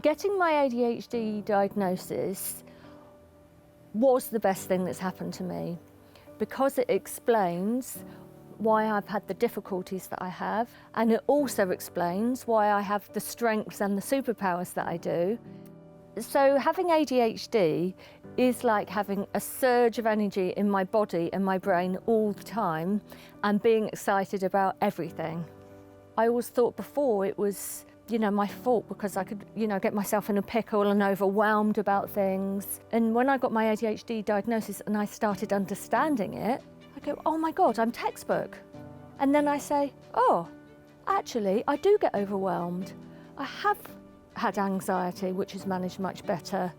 Getting my ADHD diagnosis was the best thing that's happened to me because it explains why I've had the difficulties that I have, and it also explains why I have the strengths and the superpowers that I do. So having ADHD is like having a surge of energy in my body and my brain all the time and being excited about everything. I always thought before it was, my fault because I could, get myself in a pickle and overwhelmed about things. And when I got my ADHD diagnosis and I started understanding it, I go, oh my God, I'm textbook. And then I say, oh, actually, I do get overwhelmed. I have had anxiety, which is managed much better.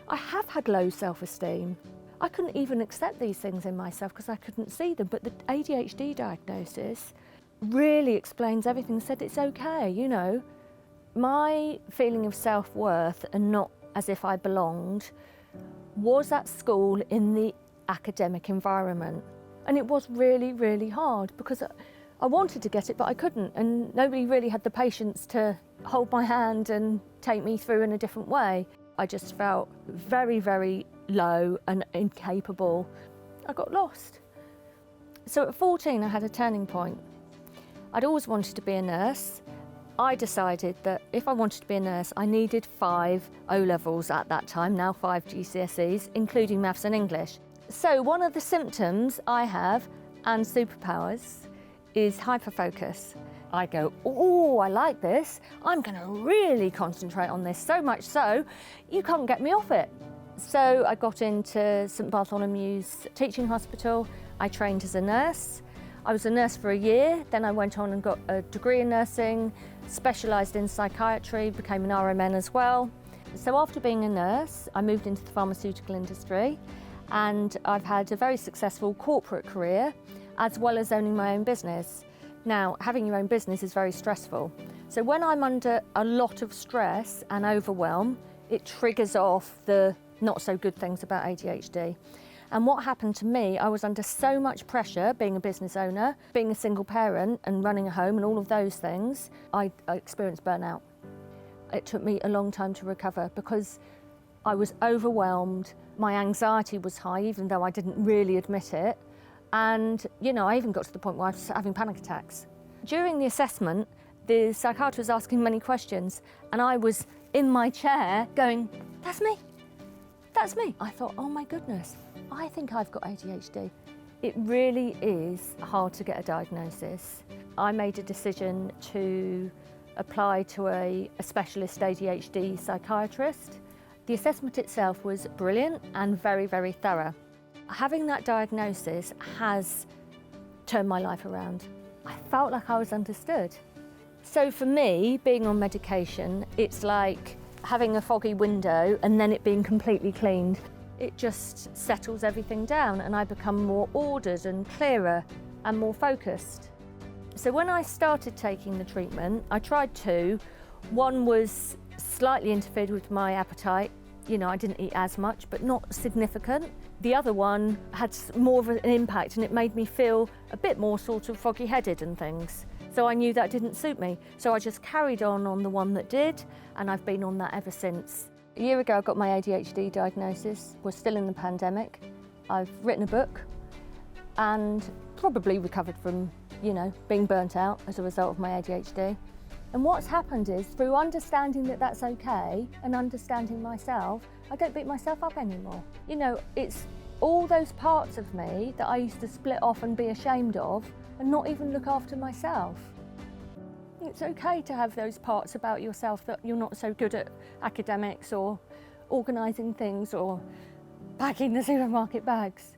I have had low self-esteem. I couldn't even accept these things in myself because I couldn't see them. But the ADHD diagnosis really explains everything, said it's okay, My feeling of self-worth and not as if I belonged was at school in the academic environment. And it was really, really hard because I wanted to get it, but I couldn't. And nobody really had the patience to hold my hand and take me through in a different way. I just felt very, very low and incapable. I got lost. So at 14, I had a turning point. I'd always wanted to be a nurse. I decided that if I wanted to be a nurse, I needed 5 O-levels at that time, now 5 GCSEs, including maths and English. So one of the symptoms I have, and superpowers, is hyperfocus. I go, oh, I like this. I'm going to really concentrate on this, so much so, you can't get me off it. So I got into St Bartholomew's Teaching Hospital. I trained as a nurse. I was a nurse for a year, then I went on and got a degree in nursing, specialised in psychiatry, became an RMN as well. So after being a nurse, I moved into the pharmaceutical industry, and I've had a very successful corporate career, as well as owning my own business. Now, having your own business is very stressful. So when I'm under a lot of stress and overwhelm, it triggers off the not so good things about ADHD. And what happened to me, I was under so much pressure, being a business owner, being a single parent and running a home and all of those things, I experienced burnout. It took me a long time to recover because I was overwhelmed. My anxiety was high, even though I didn't really admit it. And, I even got to the point where I was having panic attacks. During the assessment, the psychiatrist was asking many questions, and I was in my chair going, that's me, that's me. I thought, oh my goodness, I think I've got ADHD. It really is hard to get a diagnosis. I made a decision to apply to a specialist ADHD psychiatrist. The assessment itself was brilliant and very, very thorough. Having that diagnosis has turned my life around. I felt like I was understood. So for me, being on medication, it's like having a foggy window and then it being completely cleaned. It just settles everything down and I become more ordered and clearer and more focused. So when I started taking the treatment, I tried 2. One was slightly interfered with my appetite. I didn't eat as much, but not significant. The other one had more of an impact and it made me feel a bit more sort of foggy-headed and things. So I knew that didn't suit me. So I just carried on the one that did, and I've been on that ever since. A year ago, I got my ADHD diagnosis. We're still in the pandemic. I've written a book and probably recovered from, being burnt out as a result of my ADHD. And what's happened is, through understanding that that's okay and understanding myself, I don't beat myself up anymore. It's all those parts of me that I used to split off and be ashamed of and not even look after myself. It's okay to have those parts about yourself that you're not so good at academics or organising things or packing the supermarket bags.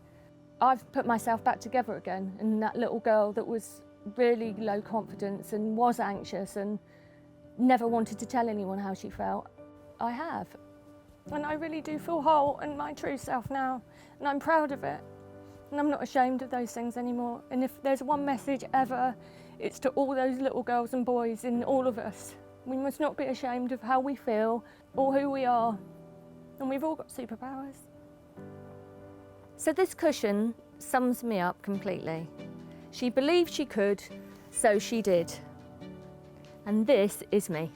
I've put myself back together again, and that little girl that was really low confidence and was anxious and never wanted to tell anyone how she felt, I have. And I really do feel whole and my true self now, and I'm proud of it. And I'm not ashamed of those things anymore. And if there's one message ever, it's to all those little girls and boys in all of us. We must not be ashamed of how we feel or who we are. And we've all got superpowers. So this cushion sums me up completely. She believed she could, so she did. And this is me.